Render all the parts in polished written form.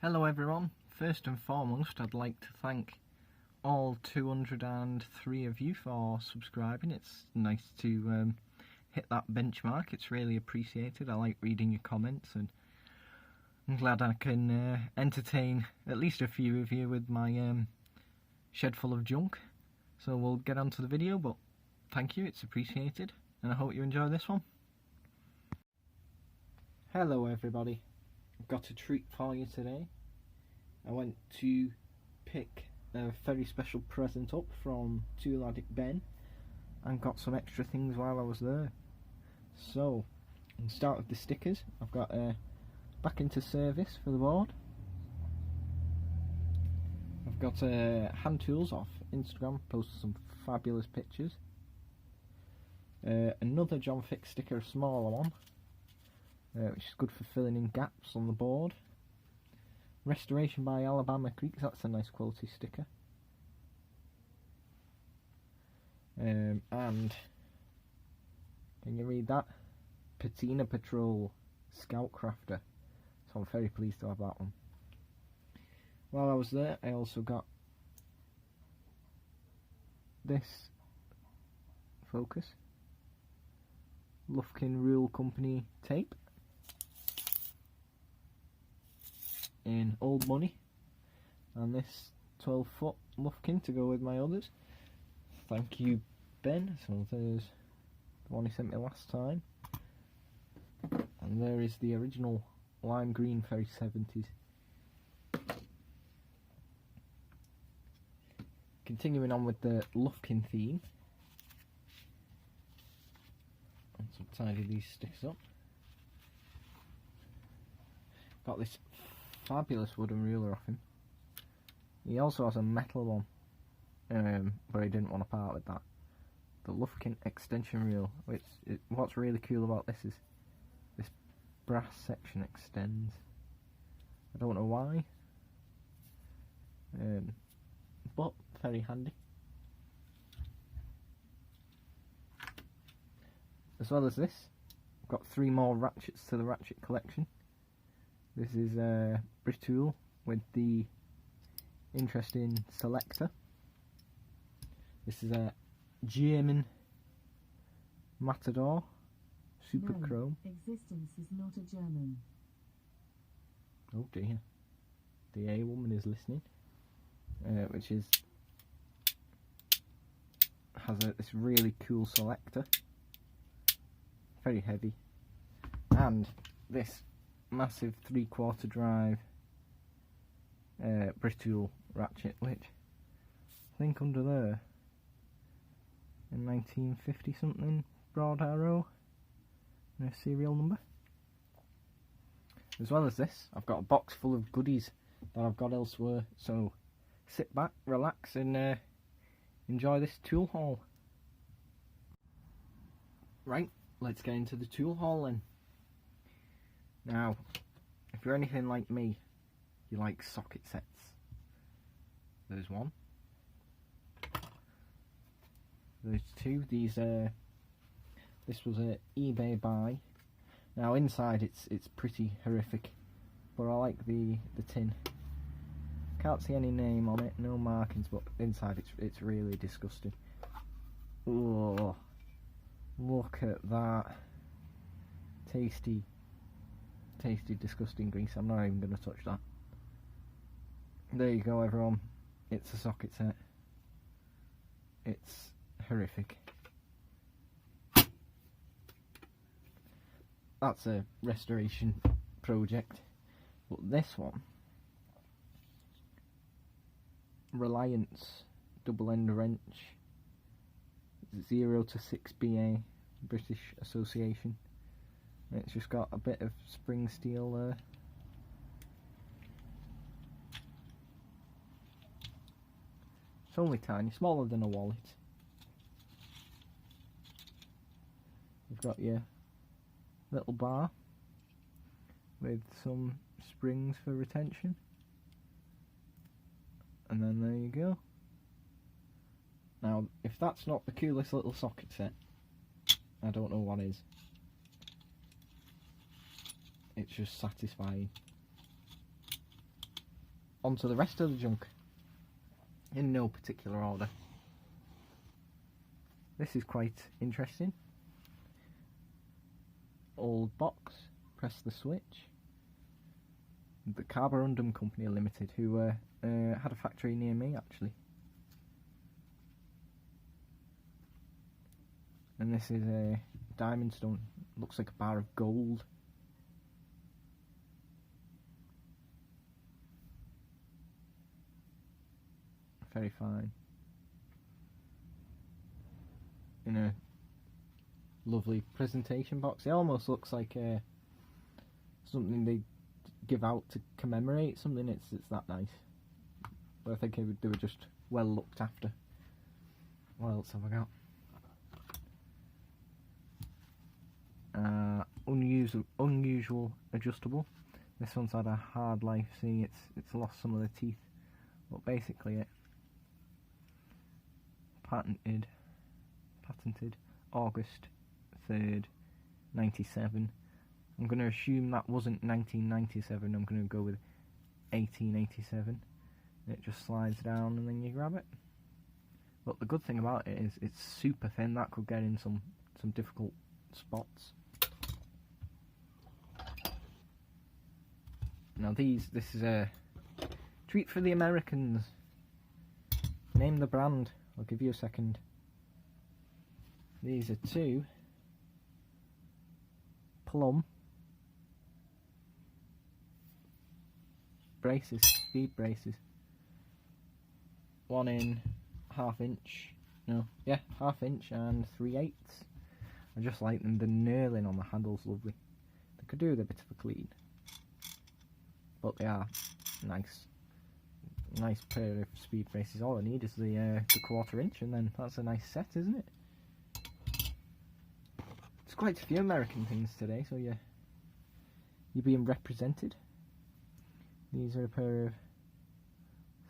Hello everyone, first and foremost I'd like to thank all 203 of you for subscribing. It's nice to hit that benchmark, it's really appreciated. I like reading your comments and I'm glad I can entertain at least a few of you with my shed full of junk. So we'll get on to the video, but thank you, it's appreciated and I hope you enjoy this one. Hello everybody. I've got a treat for you today. I went to pick a very special present up from Tool Addict Ben and got some extra things while I was there. So, I'll start with the stickers. I've got back into service for the board. I've got hand tools off Instagram, posted some fabulous pictures. Another John Fix sticker, a smaller one. Which is good for filling in gaps on the board. Restoration by Alabama Creeks, that's a nice quality sticker. And can you read that? Patina Patrol Scout Crafter. So I'm very pleased to have that one. While I was there, I also got this focus Lufkin Rule Company tape in old money, and this 12-foot Lufkin to go with my others. Thank you, Ben. So there's the one he sent me last time, and there is the original lime green, very 70s. Continuing on with the Lufkin theme, let's tidy these sticks up. Got this fabulous wooden ruler off him. He also has a metal one, but he didn't want to part with that. The Lufkin extension reel, what's really cool about this is this brass section extends. I don't know why, but very handy. As well as this, I've got 3 more ratchets to the ratchet collection. This is Britool with the interesting selector. This is a German Matador Super Chrome. Existence is not a German. Oh dear, the A woman is listening. Which has this really cool selector, very heavy, and this massive 3/4 drive Britool ratchet, which I think under there in 1950 something broad arrow and a serial number. As well as this, I've got a box full of goodies that I've got elsewhere, so sit back, relax and enjoy this tool haul. Right, let's get into the tool haul then. Now, if you're anything like me, you like socket sets. There's one. There's 2. These this was a eBay buy. Now inside it's pretty horrific, but I like the tin. Can't see any name on it, no markings, but inside it's really disgusting. Oh, look at that. Tasty, disgusting grease. I'm not even going to touch that. There you go everyone, it's a socket set. It's horrific. That's a restoration project. But this one, Reliance double end wrench 0 to 6 BA, British Association. It's just got a bit of spring steel there. It's only tiny, smaller than a wallet. You've got your little bar with some springs for retention. And then there you go. Now, if that's not the coolest little socket set, I don't know what is. It's just satisfying. onto the rest of the junk in no particular order. This is quite interesting. Old box, press the switch. The Carborundum Company Limited, who had a factory near me actually. And this is a diamond stone, looks like a bar of gold. Very fine. In a lovely presentation box. It almost looks like something they give out to commemorate something. It's that nice. But I think they were just well looked after. What else have I got? Unusual adjustable. This one's had a hard life. See, it's lost some of the teeth. But basically, it patented August 3rd, 97. I'm going to assume that wasn't 1997. I'm going to go with 1887. It just slides down and then you grab it. But the good thing about it is it's super thin. That could get in some difficult spots. Now this is a treat for the Americans. Name the brand. I'll give you a second. These are two plum braces, speed braces. One in half inch and 3/8. I just like them. The knurling on the handle's lovely. They could do with a bit of a clean, but they are nice. Nice pair of speed braces. All I need is the 1/4 inch, and then that's a nice set, isn't it? There's quite a few American things today, so you're being represented. These are a pair of,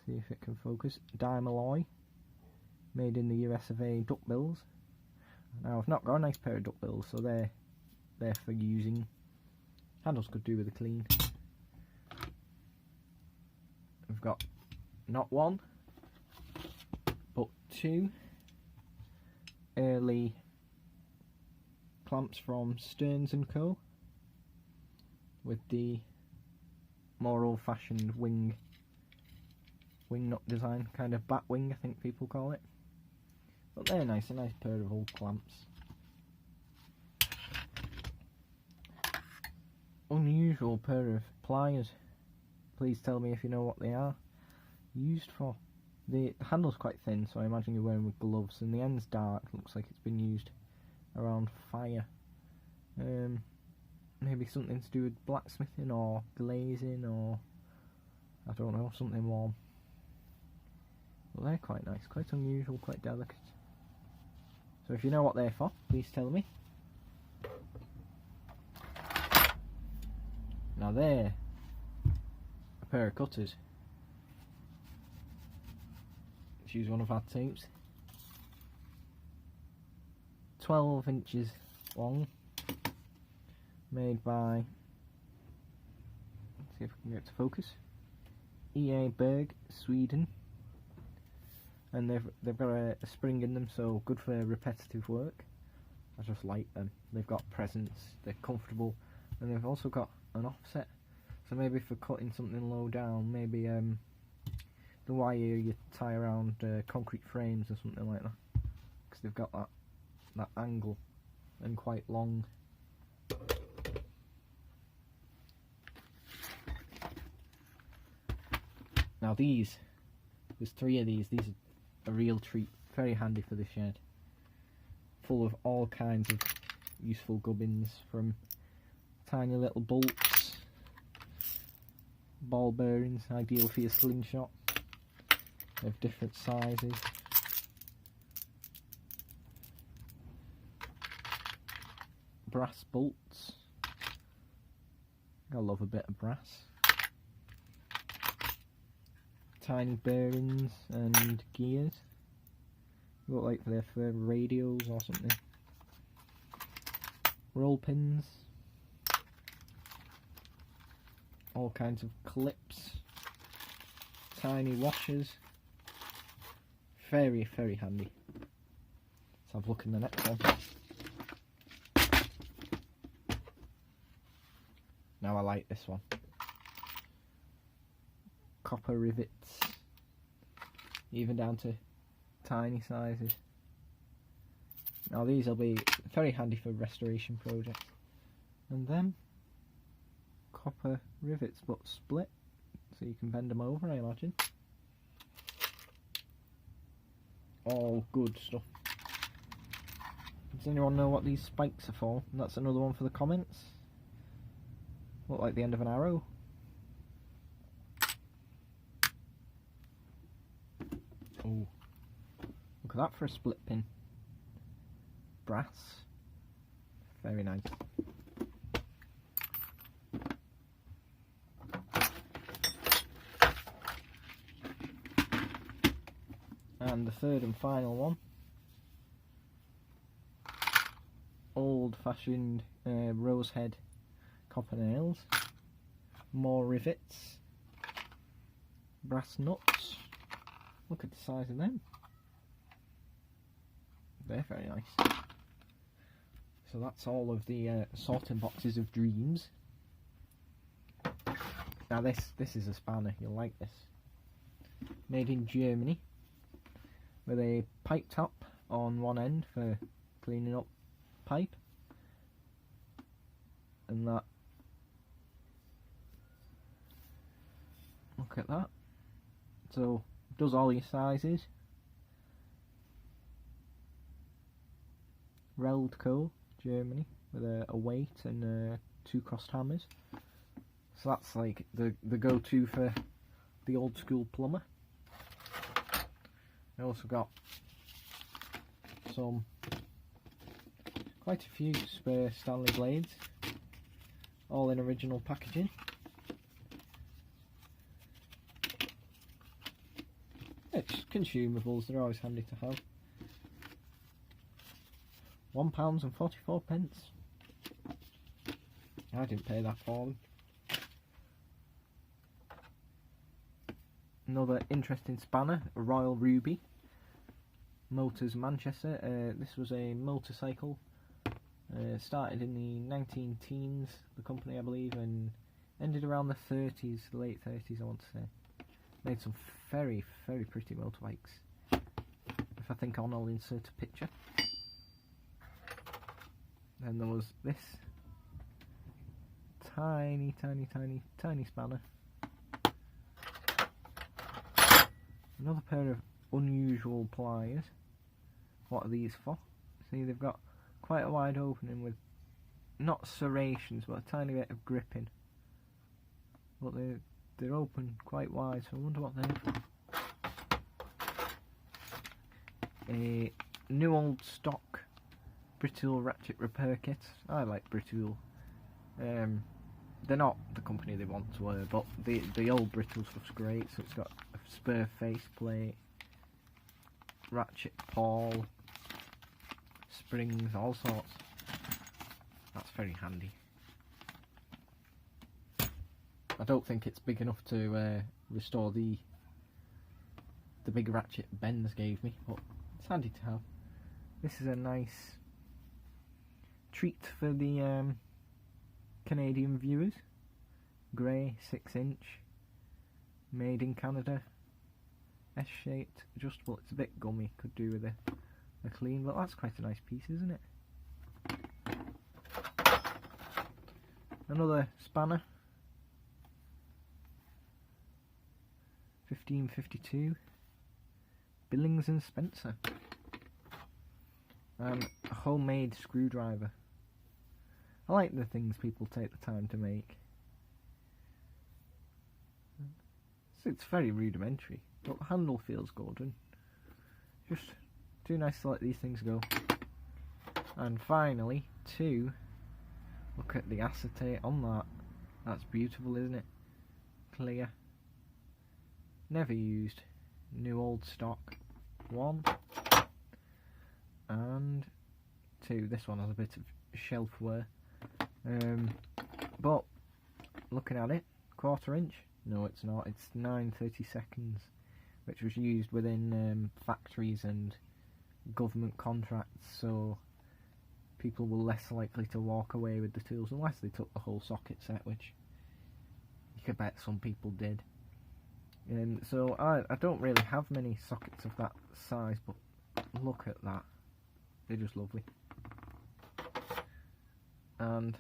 see if it can focus, Dimalloy, made in the US of A duckbills. Now I've not got a nice pair of duckbills, so they're for using. Handles could do with a clean. We've got not one, but two early clamps from Stearns & Co. with the more old-fashioned wing nut design, kind of bat wing I think people call it. But they're nice, a nice pair of old clamps. Unusual pair of pliers. Please tell me if you know what they are used for. The handle's quite thin, so I imagine you're wearing with gloves, and the end's dark. Looks like it's been used around fire. Maybe something to do with blacksmithing or glazing, or I don't know, something warm. But they're quite nice, quite unusual, quite delicate. So if you know what they're for, please tell me. Now they're a pair of cutters. Let's use one of our tapes. 12 inches long. Made by, let's see if I can get it to focus, EA Berg, Sweden. And they've got a spring in them, so good for repetitive work. I just like them. They've got presence, they're comfortable, and they've also got an offset. So maybe for cutting something low down, maybe the wire you tie around concrete frames or something like that, because they've got that angle and quite long. Now there's 3 of these. These are a real treat, very handy for the shed. Full of all kinds of useful gubbins, from tiny little bolts, ball bearings, ideal for your slingshot, of different sizes. Brass bolts. I love a bit of brass. Tiny bearings and gears. Look like they're for radios or something. Roll pins. All kinds of clips. tiny washers. Very, very handy. Let's have a look in the next one. Now I like this one. Copper rivets, even down to tiny sizes. Now these will be very handy for restoration projects. And then copper rivets, but split, so you can bend them over, I imagine. All good stuff. Does anyone know what these spikes are for? And that's another one for the comments. Look like the end of an arrow. Oh, look at that for a split pin. Brass. Very nice. And the third and final one. Old-fashioned rosehead copper nails. More rivets. Brass nuts. Look at the size of them. They're very nice. So that's all of the sorting boxes of dreams. Now this is a spanner. You'll like this. Made in Germany, with a pipe top on one end for cleaning up pipe, and that. Look at that. So does all your sizes. Reldco, Germany, with a weight and 2 crossed hammers. So that's like the go-to for the old school plumber. I also got quite a few spare Stanley blades, all in original packaging. It's consumables, they're always handy to have. £1.44. I didn't pay that for them. Another interesting spanner, a Royal Ruby. Motors Manchester. This was a motorcycle. Started in the 19-teens, the company I believe, and ended around the 30s, late 30s I want to say. Made some very, very pretty motorbikes. If I think on, I'll insert a picture. Then there was this tiny, tiny, tiny, tiny spanner. Another pair of unusual pliers. What are these for? See, they've got quite a wide opening with not serrations, but a tiny bit of gripping. But they're open quite wide, so I wonder what they're for. A new old stock Britool ratchet repair kit. I like Britool. They're not the company they once were, but the old Britool stuff's great. So it's got a spare faceplate, ratchet pawl, springs, all sorts. That's very handy. I don't think it's big enough to restore the big ratchet Ben's gave me, but it's handy to have. This is a nice treat for the Canadian viewers. Grey, 6-inch, made in Canada, S-shaped, adjustable. It's a bit gummy, could do with a clean, but that's quite a nice piece, isn't it? Another spanner, 1552, Billings and Spencer, and a homemade screwdriver. I like the things people take the time to make. It's very rudimentary, but the handle feels good, and just too nice to let these things go. And finally, look at the acetate on that. That's beautiful, isn't it? Clear. Never used. New old stock. 1 and 2. This one has a bit of shelf wear. But looking at it, 1/4 inch, No, it's not. It's 9:30 seconds, which was used within factories and government contracts, so people were less likely to walk away with the tools unless they took the whole socket set, which you could bet some people did. So I don't really have many sockets of that size, but look at that. They're just lovely. And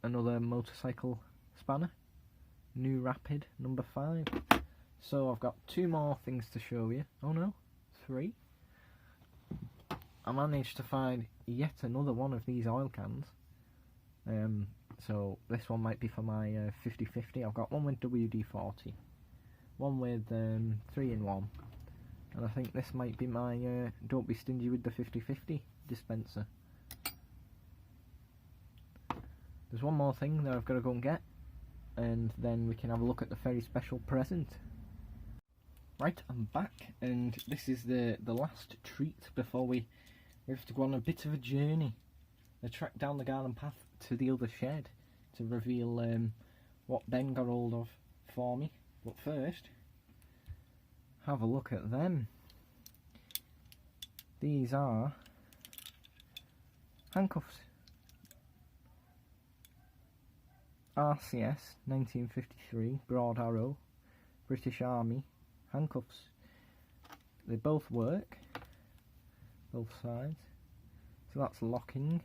another motorcycle spanner, New Rapid number 5. So I've got 2 more things to show you. Oh no, 3. I managed to find yet another one of these oil cans. So this one might be for my 50/50. I've got one with WD-40, one with 3-in-1, and I think this might be my don't be stingy with the 50/50 dispenser. There's one more thing that I've got to go and get, and then we can have a look at the very special present. Right, I'm back, and this is the last treat before we have to go on a bit of a journey, a trek down the garden path to the other shed to reveal what Ben got hold of for me. But first, have a look at them. These are handcuffs. RCS 1953 Broad Arrow British Army handcuffs. They both work, both sides. So that's locking.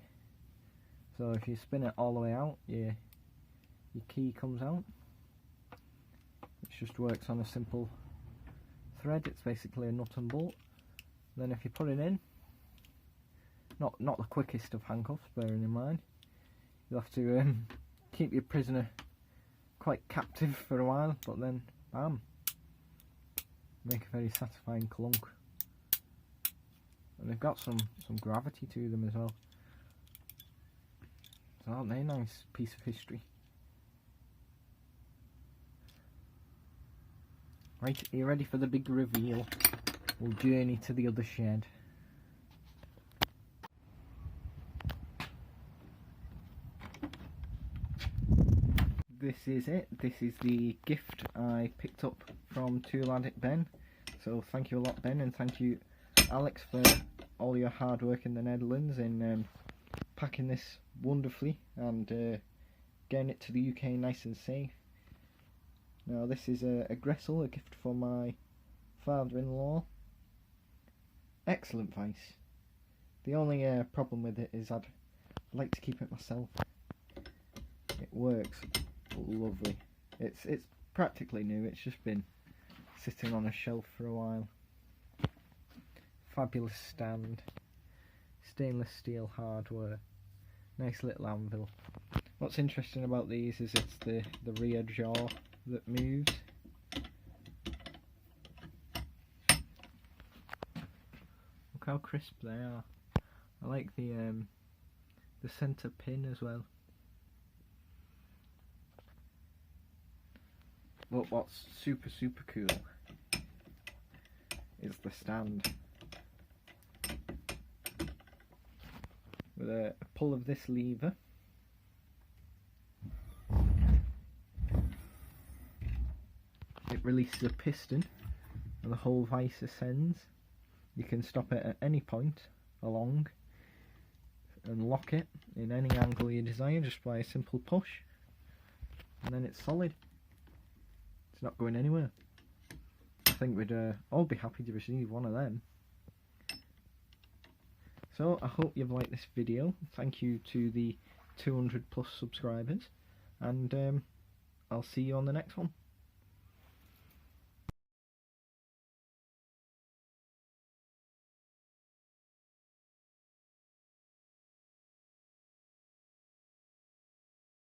So if you spin it all the way out, your key comes out. It just works on a simple thread. It's basically a nut and bolt. Then if you put it in, not the quickest of handcuffs, bearing in mind, you'll have to keep your prisoner quite captive for a while, but then bam, make a very satisfying clunk. And they've got some gravity to them as well. So aren't they a nice piece of history? Right, are you ready for the big reveal? We'll journey to the other shed. This is it. This is the gift I picked up from Tool Addict Ben. So thank you a lot, Ben, and thank you, Alex, for all your hard work in the Netherlands in packing this wonderfully and getting it to the UK nice and safe. Now this is a Gressel, a gift for my father-in-law. Excellent vice. The only problem with it is I'd like to keep it myself. It works lovely. It's practically new. It's just been sitting on a shelf for a while. Fabulous stand. Stainless steel hardware. Nice little anvil. What's interesting about these is it's the rear jaw that moves. Look how crisp they are. I like the centre pin as well. But what's super cool is the stand. With a pull of this lever, it releases a piston and the whole vice ascends. You can stop it at any point along and lock it in any angle you desire just by a simple push, and then it's solid. It's not going anywhere. I think we'd all be happy to receive one of them. So I hope you've liked this video. Thank you to the 200+ subscribers, and I'll see you on the next one.